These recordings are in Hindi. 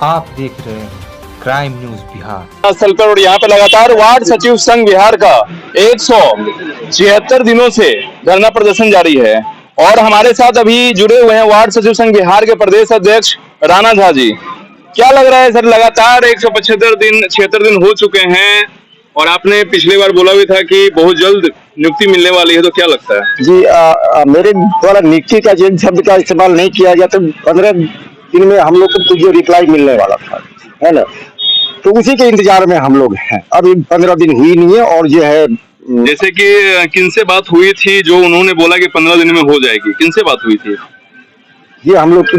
आप देख रहे हैं क्राइम न्यूज बिहार स्थल पर। और यहाँ पे लगातार वार्ड सचिव संघ बिहार का 176 दिनों से धरना प्रदर्शन जारी है और हमारे साथ अभी जुड़े हुए हैं वार्ड सचिव संघ बिहार के प्रदेश अध्यक्ष राणा झा जी। क्या लग रहा है सर, लगातार 175 दिन हो चुके हैं और आपने पिछली बार बोला भी था कि बहुत जल्द नियुक्ति मिलने वाली है, तो क्या लगता है? जी मेरे द्वारा नियुक्ति का जिन शब्द का इस्तेमाल नहीं किया गया तो 15 दिन में हम लोग को जो रिप्लाई मिलने वाला था, है ना, तो उसी के इंतजार में हम लोग हैं। अभी 15 दिन हुई नहीं है और जो है जैसे कि किनसे बात हुई थी जो उन्होंने बोला कि 15 दिन में हो जाएगी, किनसे बात हुई थी? ये हम लोग की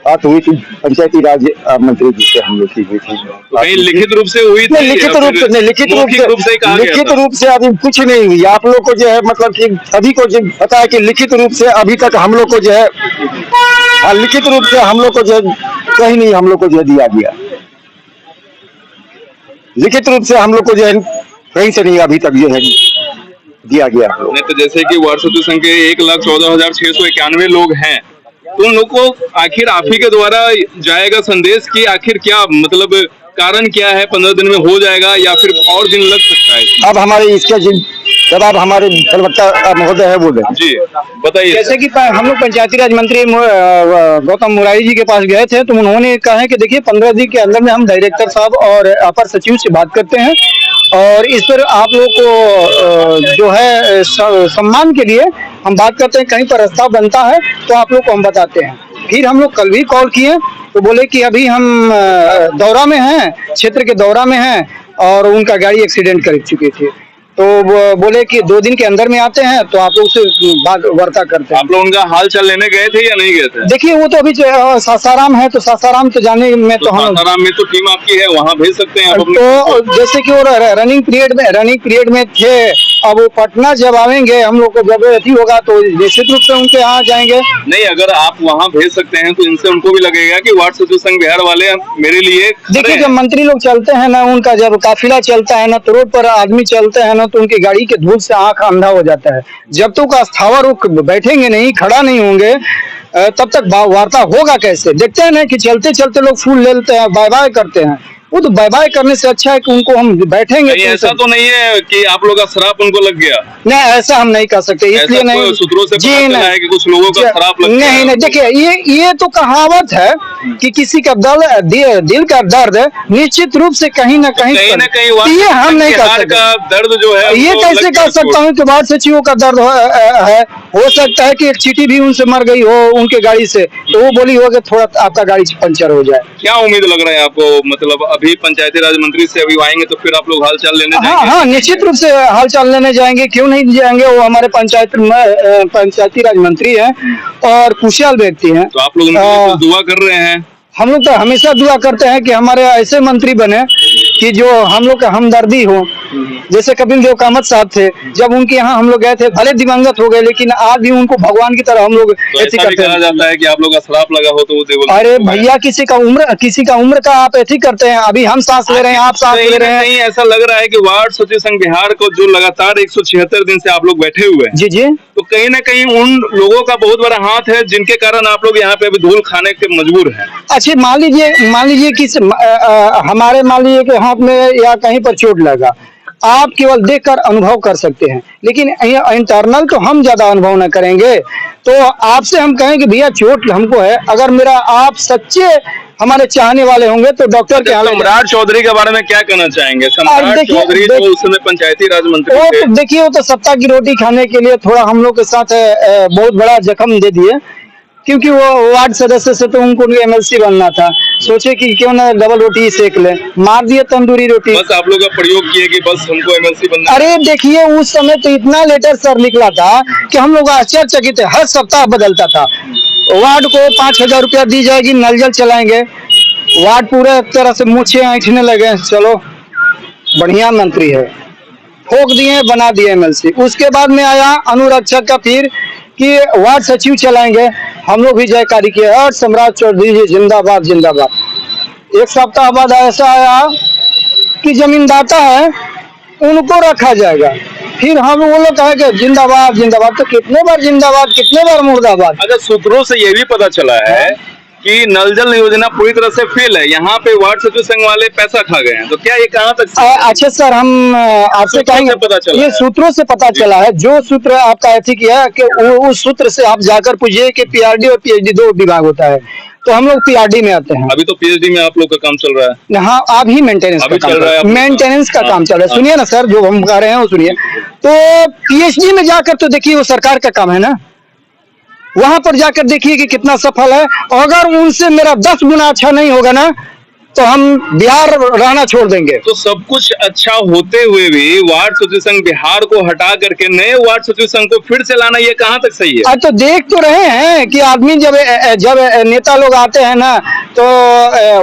बात हुई थी पंचायती राज मंत्री जी से हम लोग की हुई थी। कहीं लिखित रूप से हुई थी? लिखित रूप से अभी कुछ नहीं हुई। आप लोग को जो है मतलब कि सभी को जो पता है कि लिखित रूप से अभी तक हम लोग को जो है लिखित रूप से हम लोग को जो कहीं नहीं हम लोग को जो दिया गया। लिखित रूप से हम लोग को जो है कहीं से नहीं अभी तक जो है दिया गया। नहीं तो जैसे कि वार्ड सचिव संघ के 1,14,691 लोग हैं, तो उन लोग को आखिर आप ही के द्वारा जाएगा संदेश कि आखिर क्या मतलब कारण क्या है, 15 दिन में हो जाएगा या फिर और दिन लग सकता है? अब हमारे इसके जवाब हमारे प्रवक्ता महोदय है बोले। जी बताइए। जैसे कि हम लोग पंचायती राज मंत्री गौतम मुरारी जी के पास गए थे तो उन्होंने कहा है कि देखिए 15 दिन के अंदर में हम डायरेक्टर साहब और अपर सचिव से बात करते हैं और इस पर आप लोग को जो है सम्मान के लिए हम बात करते हैं। कहीं पर प्रस्ताव बनता है तो आप लोग को हम बताते हैं। फिर हम लोग कल भी कॉल किए तो बोले कि अभी हम दौरा में हैं, क्षेत्र के दौरा में हैं और उनका गाड़ी एक्सीडेंट कर चुकी थी, तो वो बोले कि 2 दिन के अंदर में आते हैं तो आप लोग से बात वार्ता करते हैं। आप लोग उनका हाल चाल लेने गए थे या नहीं गए थे? देखिए वो तो अभी सासाराम है तो सासाराम तो जाने में तो हम सासाराम में तो टीम आपकी है, वहाँ भेज सकते हैं आप अपने। तो जैसे कि वो रनिंग पीरियड में थे, अब वो पटना जब आवेंगे हम लोग को जब अथी होगा तो निश्चित रूप से उनके यहाँ जाएंगे। नहीं, अगर आप वहाँ भेज सकते हैं तो इनसे उनको भी लगेगा कि वार्ड सचिव संघ बिहार वाले मेरे लिए। देखिए जब मंत्री लोग चलते हैं ना, उनका जब काफिला चलता है ना, तो रोड पर आदमी चलते हैं ना, तो उनकी गाड़ी के धूल से आंख अंधा हो जाता है। जब तक अस्थावर रुक बैठेंगे नहीं, खड़ा नहीं होंगे, तब तक वार्ता होगा कैसे? देखते हैं ना कि चलते चलते लोग फूल ले लेते हैं, बाय बाय करते हैं। वो तो बाय बाय करने से अच्छा है कि उनको हम बैठेंगे। ऐसा तो नहीं है कि आप लोगों का श्राप उनको लग गया? नहीं, ऐसा हम नहीं कर सकते, इसलिए नहीं। सूत्रों से पता चला है कि कुछ लोगों का श्राप लग गया। नहीं, देखिए ये तो कहावत है कि किसी का दिल का दर्द निश्चित रूप से कहीं ना कहीं ये हम नहीं कर सकते। दर्द जो है ये कैसे कर सकता हूँ कि वार्ड सचिवों का दर्द है? हो सकता है कि एक चीटी भी उनसे मर गई हो उनके गाड़ी से, तो वो बोली हो कि थोड़ा आपका गाड़ी पंचर हो जाए। क्या उम्मीद लग रहा है आपको? मतलब अभी पंचायती राज मंत्री से अभी आएंगे तो फिर आप लोग हाल चाल लेने जाएंगे? हाँ, निश्चित रूप से हाल चाल लेने जाएंगे, क्यों नहीं जाएंगे। वो हमारे पंचायती राज मंत्री हैं और कुशल व्यक्ति हैं। तो आप लोग उनके लिए दुआ कर रहे हैं? हम लोग तो हमेशा दुआ करते हैं कि हमारे ऐसे मंत्री बने कि जो हम लोग का हमदर्दी हो। जैसे कपिल देव कामत साहब थे, जब उनके यहाँ हम लोग गए थे, भले दिवंगत हो गए, लेकिन आज भी उनको भगवान की तरह हम लोग ऐसी करते हैं। कहा जाता है कि आप लोग का श्राप लगा हो तो वो देवल। अरे भैया, किसी का उम्र का आप ऐसी करते हैं। अभी हम सांस ले रहे हैं, आप सांस ले रहे हैं। नहीं, ऐसा लग रहा है कि वार्ड सचिव संघ बिहार को जो लगातार 176 दिन से आप लोग बैठे हुए हैं, जी, तो कहीं ना कहीं उन लोगों का बहुत बड़ा हाथ है जिनके कारण आप लोग यहाँ पे अभी धूल खाने के मजबूर हैं। अच्छा, मान लीजिए कि हमारे मान लीजिए कि हाथ में या कहीं पर चोट लगा, आप केवल देखकर अनुभव कर सकते हैं, लेकिन इंटरनल तो हम ज्यादा अनुभव न करेंगे। तो आपसे हम कहेंगे भैया चोट हमको है, अगर मेरा आप सच्चे हमारे चाहने वाले होंगे तो डॉक्टर के। सम्राट चौधरी के बारे में क्या कहना चाहेंगे? सम्राट चौधरी जो उस समय पंचायती राज मंत्री थे, तो देखिए वो तो सत्ता की रोटी खाने के लिए थोड़ा हम लोग के साथ बहुत बड़ा जख्म दे दिए, क्योंकि वो वार्ड सदस्य से तो उनको एमएलसी बनना था। सोचे कि क्यों ना डबल रोटी सेक ले, मार दिए तंदूरी रोटी। बस आप लोग का प्रयोग किए कि बस हमको एमएलसी बनना। अरे देखिए उस समय तो इतना लेटर सर निकला था कि हम लोग आश्चर्यचकित थे। हर सप्ताह बदलता था। वार्ड को 5,000 रुपया दी जाएगी, नल जल चलाएंगे। वार्ड पूरे तरह से मूछे ऐंठने लगे, चलो बढ़िया मंत्री है, ठोक दिए, बना दिए एमएलसी। उसके बाद में आया अनुरक्षक का, फिर कि वार्ड सचिव चलाएंगे। हम लोग भी जयकारी किए और सम्राट चौधरी जी जिंदाबाद जिंदाबाद। एक सप्ताह बाद ऐसा आया कि जमींदाता है उनको रखा जाएगा। फिर हम वो लोग कहे कि जिंदाबाद जिंदाबाद, तो कितने बार जिंदाबाद, कितने बार मुर्दाबाद। अगर सूत्रों से ये भी पता चला है कि नल जल योजना पूरी तरह से फेल है, यहाँ पे वार्ड सचिव संघ वाले पैसा खा गए हैं, तो क्या ये कहाँ तक सही है? अच्छा सर, हम आपसे सूत्रों कहेंगे, से पता चला ये है। सूत्रों से पता चला है। जो सूत्र आपका ऐसी किया है कि उस सूत्र से आप जाकर पूछिए कि पीआरडी और पीएचडी दो विभाग होता है, तो हम लोग पीआरडी में आते हैं। अभी तो पीएचडी में आप लोग का काम चल रहा है। हाँ, अभी मेंटेनेंस अभी का चल काम रहा है आपका? मेंटेनेंस का काम चल रहा है। सुनिए ना सर, जो हम कह रहे हैं वो सुनिए। तो पीएचडी में जाकर तो देखिए वो सरकार का काम है ना, वहां पर जाकर देखिए कि कितना सफल है। अगर उनसे मेरा 10 गुना अच्छा नहीं होगा ना, तो हम बिहार रहना छोड़ देंगे। तो सब कुछ अच्छा होते हुए भी वार्ड सचिव संघ बिहार को हटा करके नए वार्ड सचिव संघ को फिर से लाना, ये कहाँ तक सही है? आज तो देख तो रहे हैं कि आदमी जब जब नेता लोग आते हैं ना, तो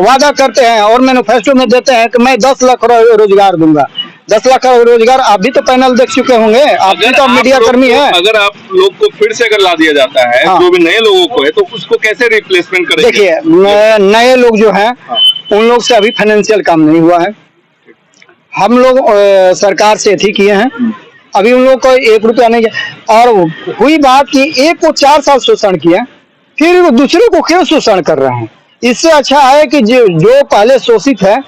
वादा करते हैं और मैनिफेस्टो में देते हैं कि मैं 10 लाख रोजगार दूंगा। 10 लाख रोजगार आप भी तो पैनल देख चुके होंगे, आप भी तो मीडिया कर्मी है। अगर आप लोग को फिर से अगर ला दिया जाता है, हाँ। जो भी नए लोगों को है, तो उसको कैसे रिप्लेसमेंट करेंगे? देखिए, नए लोग जो हैं, उन लोग से अभी फाइनेंशियल काम नहीं हुआ है। हम लोग सरकार से अथी किए हैं, अभी उन लोग को 1 रुपया नहीं किया। और हुई बात कि एक को 4 साल शोषण किया, फिर दूसरे को क्यों शोषण कर रहे हैं? इससे अच्छा है कि जो पहले शोषित है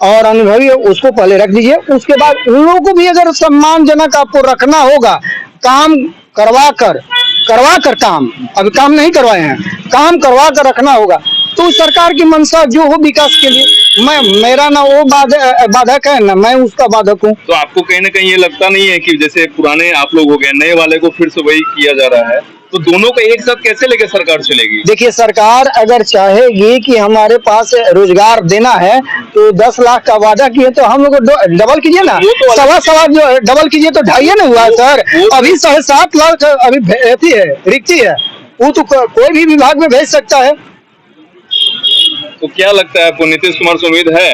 और अनुभवी है, उसको पहले रख दीजिए। उसके बाद उन लोगों को भी अगर सम्मानजनक आपको रखना होगा, काम करवा कर काम, अभी काम नहीं करवाए हैं, काम करवा कर रखना होगा, तो सरकार की मंशा जो हो विकास के लिए, मेरा ना वो बाधक है ना मैं उसका बाधक हूँ। तो आपको कहीं ना कहीं ये लगता नहीं है कि जैसे पुराने आप लोग हो गए, नए वाले को फिर से वही किया जा रहा है, तो दोनों को एक साथ कैसे लेके सरकार चलेगी? देखिए, सरकार अगर चाहेगी कि हमारे पास रोजगार देना है, तो 10 लाख का वादा किए तो हम लोग डबल कीजिए ना, वो तो सवा जो डबल कीजिए तो 2.5 ना हुआ सर। अभी 7.5 लाख अभी ऐसी है, रिक्ति है, वो तो कोई भी विभाग में भेज सकता है। तो क्या लगता है आपको, नीतीश कुमार से उम्मीद है?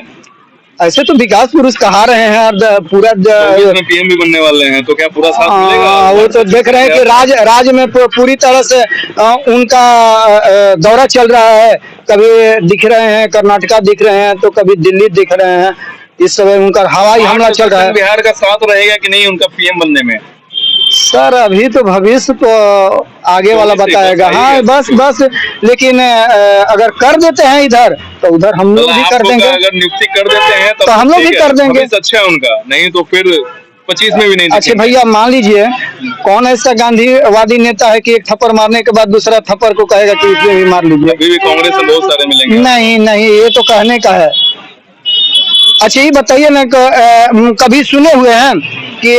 ऐसे तो विकास पुरुष कहा रहे हैं और पूरा में पीएम भी बनने वाले हैं, तो क्या पूरा साथ मिलेगा? वो तो देख रहे हैं कि राज में पूरी तरह से उनका दौरा चल रहा है। कभी दिख रहे हैं कर्नाटका दिख रहे हैं, तो कभी दिल्ली दिख रहे हैं। इस समय उनका हवाई हमला चल रहा है। बिहार का साथ रहेगा कि नहीं उनका पीएम बनने में? सर, अभी तो भविष्य तो आगे वाला बताएगा। हाँ, बस लेकिन अगर कर देते हैं इधर, तो उधर हम लोग भी कर देंगे। अगर नियुक्ति कर देते हैं तो हम लोग भी कर देंगे। अच्छा है उनका, नहीं तो फिर 25 में भी नहीं। अच्छा भैया, मान लीजिए कौन ऐसा गांधीवादी नेता है कि एक थप्पड़ मारने के बाद दूसरा थप्पड़ को कहेगा कि इसमें भी मार लीजिए? अभी भी कांग्रेस में बहुत सारे मिलेंगे। नहीं, ये तो कहने का है। अच्छा, ये बताइए ना, कभी सुने हुए हैं कि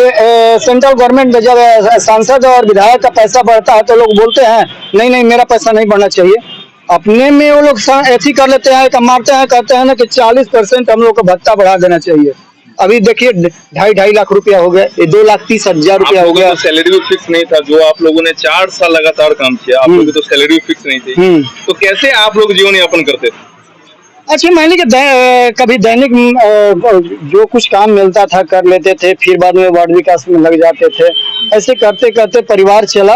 सेंट्रल गवर्नमेंट में जब सांसद और विधायक का पैसा बढ़ता है तो लोग बोलते हैं नहीं मेरा पैसा नहीं बढ़ना चाहिए। अपने में वो लोग ऐसी कर लेते हैं, मारते हैं, कहते हैं ना कि 40% हम लोग को भत्ता बढ़ा देना चाहिए। अभी देखिए 2.5 लाख रुपया हो गया, 2,30,000 रुपया हो गया। तो सैलरी भी फिक्स नहीं था, जो आप लोगों ने 4 साल लगातार काम किया, आप लोगों की तो सैलरी भी फिक्स नहीं थी, तो कैसे आप लोग जीवन यापन करते थे? अच्छा, मैंने कभी दैनिक जो कुछ काम मिलता था कर लेते थे, फिर बाद में वार्ड विकास में लग जाते थे। ऐसे करते करते परिवार चला,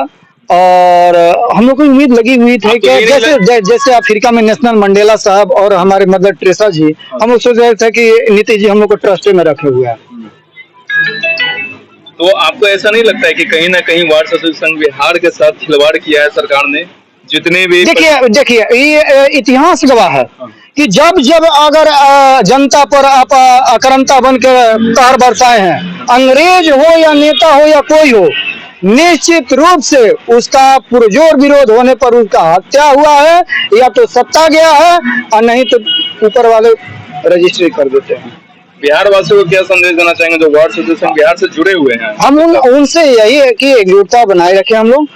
और हम लोग को उम्मीद लगी हुई थी कि जैसे अफ्रीका में नेशनल मंडेला साहब और हमारे मदर टेरेसा जी, हम लोग सोच रहे थे कि नीतीश जी हम लोग को ट्रस्ट में रखे हुए हैं। तो आपको ऐसा नहीं लगता है कि कहीं ना कहीं वार्ड सचिव संघ बिहार के साथ खिलवाड़ किया है सरकार ने? जितने भी देखिए ये इतिहास गवाह है कि जब अगर जनता पर आप अकरमता बन के कहर बरसाए हैं, अंग्रेज हो या नेता हो या कोई हो, निश्चित रूप से उसका पुरजोर विरोध होने पर उसका हत्या हुआ है, या तो सत्ता गया है, और नहीं तो ऊपर वाले रजिस्ट्री कर देते हैं। बिहार वासियों को क्या संदेश देना चाहेंगे जो वार्ड सचिव संघ बिहार से जुड़े हुए हैं? हम लोग उनसे यही है कि एकजुटता बनाए रखें। हम लोग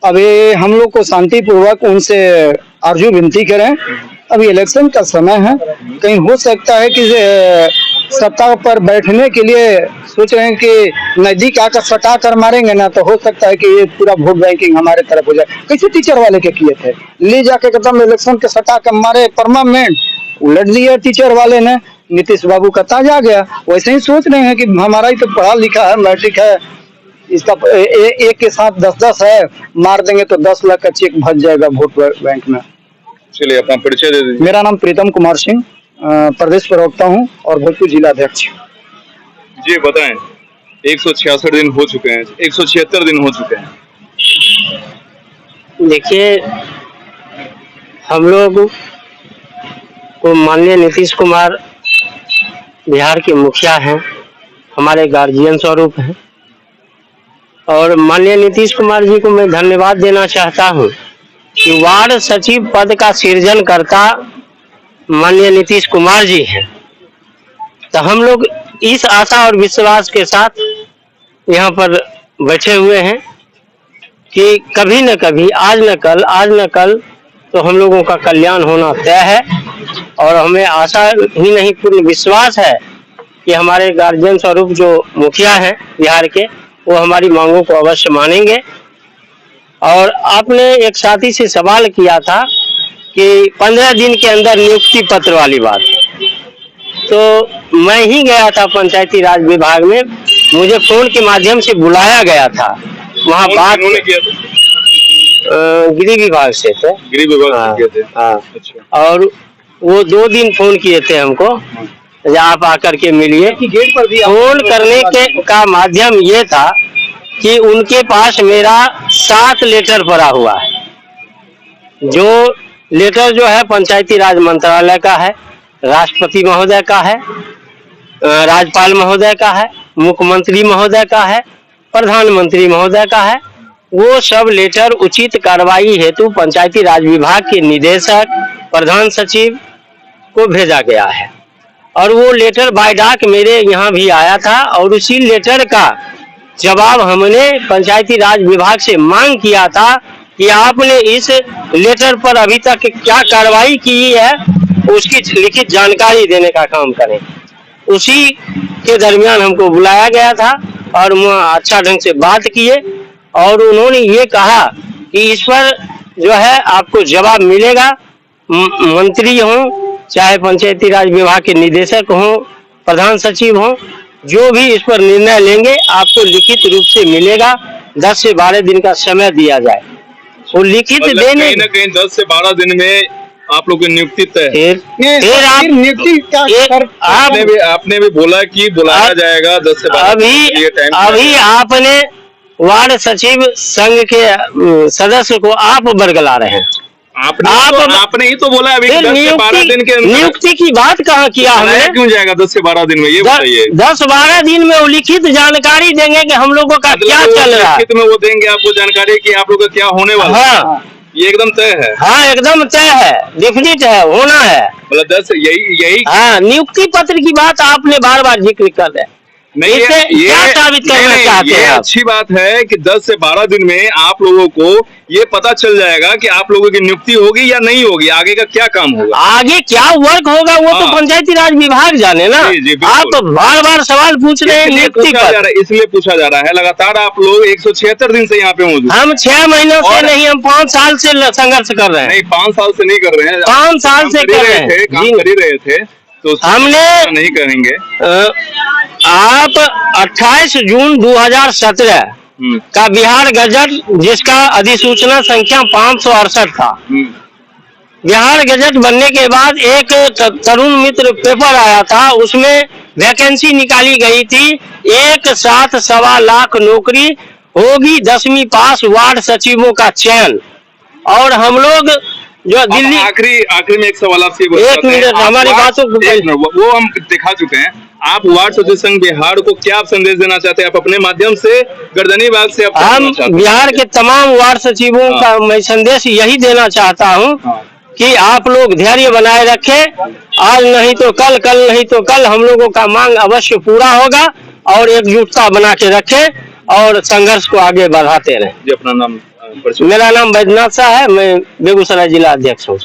अभी हम लोग को शांति पूर्वक उनसे आरजू विनती करें। अभी इलेक्शन का समय है, कहीं हो सकता है कि सत्ता पर बैठने के लिए सोच रहे हैं कि नजदीक आकर सटा कर मारेंगे ना, तो हो सकता है कि ये पूरा वोट बैंकिंग हमारे तरफ हो जाए। कैसे टीचर वाले के किए थे, ले जाके एकदम इलेक्शन के सटा कर मारे, परमानेंट उलट दिया टीचर वाले ने। नीतीश बाबू का ताजा गया। वैसे ही सोच रहे हैं कि हमारा ही तो पढ़ा लिखा है, मैट्रिक है, इसका एक के साथ 10-10 है, मार देंगे तो 10 लाख का चेक भर जाएगा वोट बैंक में। चलिए, अपना परिचय दे दीजिए। मेरा नाम प्रीतम कुमार सिंह, प्रदेश प्रवक्ता हूँ और भोजपुर जिला अध्यक्ष। जी बताएं, 166 दिन हो चुके हैं, 176 दिन हो चुके हैं। देखिए, हम लोग तो माननीय नीतीश कुमार बिहार के मुखिया हैं, हमारे गार्जियन स्वरूप हैं, और माननीय नीतीश कुमार जी को मैं धन्यवाद देना चाहता हूं कि वार्ड सचिव पद का सृजन करता माननीय नीतीश कुमार जी हैं। तो हम लोग इस आशा और विश्वास के साथ यहाँ पर बैठे हुए हैं कि कभी न कभी, आज न कल तो हम लोगों का कल्याण होना तय है, और हमें आशा ही नहीं पूर्ण विश्वास है कि हमारे गार्जियन स्वरूप जो मुखिया हैं बिहार के, वो हमारी मांगों को अवश्य मानेंगे। और आपने एक साथी से सवाल किया था कि 15 दिन के अंदर नियुक्ति पत्र वाली बात, तो मैं ही गया था पंचायती राज विभाग में, मुझे फोन के माध्यम से बुलाया गया था, वहाँ बात गृह विभाग से थे, गृह विभाग से थे। हाँ। अच्छा। और वो 2 दिन फोन किए थे हमको, आप आकर के मिलिए। गेट पर भी फोन करने के का माध्यम ये था कि उनके पास मेरा 7 लेटर पड़ा हुआ है। जो लेटर जो है पंचायती राज मंत्रालय का है, राष्ट्रपति महोदय का है, राज्यपाल महोदय का है, मुख्यमंत्री महोदय का है, प्रधानमंत्री महोदय का है। वो सब लेटर उचित कार्रवाई हेतु पंचायती राज विभाग के निदेशक, प्रधान सचिव को भेजा गया है, और वो लेटर बाय डाक मेरे यहाँ भी आया था, और उसी लेटर का जवाब हमने पंचायती राज विभाग से मांग किया था कि आपने इस लेटर पर अभी तक क्या कार्रवाई की है, उसकी लिखित जानकारी देने का काम करें। उसी के दरमियान हमको बुलाया गया था, और अच्छा ढंग से बात किए, और उन्होंने ये कहा कि इस पर जो है आपको जवाब मिलेगा। मंत्री हों, चाहे पंचायती राज विभाग के निदेशक हों, प्रधान सचिव हों, जो भी इस पर निर्णय लेंगे आपको लिखित रूप से मिलेगा। 10 से 12 दिन का समय दिया जाए, और लिखित देने कहीं न कहीं 10 से 12 दिन में आप लोग की नियुक्ति तय है। फिर आप नियुक्ति आपने भी बोला कि बुलाया जाएगा 10 से 12 अभी आपने वार्ड सचिव संघ के सदस्य को आप बरगला रहे हैं। आपने ही तो बोला अभी 10 से 12 दिन के अंदर नियुक्ति की बात कहाँ किया हमने? क्यों जाएगा 10 से 12 दिन में, ये बताइए। 10-12 दिन में वो लिखित जानकारी देंगे कि हम लोगों का क्या चल रहा है। लिखित में वो देंगे आपको जानकारी कि आप लोगों का क्या होने वाला है। हाँ, ये एकदम तय है। हाँ एकदम तय है, डेफिनेट है, होना है। मतलब 10 यही हाँ, नियुक्ति पत्र की बात आपने बार-बार जिक्र कर रहे हैं। नहीं, ये क्या साबित करना चाहते हैं? अच्छी बात है कि 10 से 12 दिन में आप लोगों को ये पता चल जाएगा कि आप लोगों की नियुक्ति होगी या नहीं होगी, आगे का क्या काम होगा, आगे क्या वर्क होगा, वो तो पंचायती राज विभाग जाने ना। आप तो बार-बार सवाल पूछ रहे हैं नियुक्ति पर, इसलिए पूछा जा रहा है। लगातार आप लोग 176 दिन से यहाँ पे मौजूद। हम 6 महीनों से नहीं, हम 5 साल से संघर्ष कर रहे हैं। नहीं, 5 साल से नहीं कर रहे हैं, 5 साल से कर रहे हैं, काम कर ही रहे थे, तो हमने नहीं करेंगे। आप 28 जून 2017 का बिहार गजट, जिसका अधिसूचना संख्या 568 था, बिहार गजट बनने के बाद एक तरुण मित्र पेपर आया था, उसमें वैकेंसी निकाली गई थी। एक साथ 1.25 लाख नौकरी होगी, 10वीं पास वार्ड सचिवों का चयन। और हम लोग जो दिल्ली, आखिरी में एक सवाल आपसे, एक मिनट हमारी बातों को, वो हम दिखा चुके हैं। आप वार्ड सचिव संघ बिहार को क्या आप संदेश देना चाहते हैं? आप अपने माध्यम से गर्दनी बाग से हम बिहार के तमाम वार्ड सचिवों का मैं संदेश यही देना चाहता हूं कि आप लोग धैर्य बनाए रखें। आज नहीं तो कल, कल नहीं तो कल हम लोगों का मांग अवश्य पूरा होगा, और एकजुटता बना के रखें और संघर्ष को आगे बढ़ाते रहें। जी, अपना नाम? मेरा नाम बैद्यनाथ शाह है, मैं बेगूसराय जिला अध्यक्ष हूँ।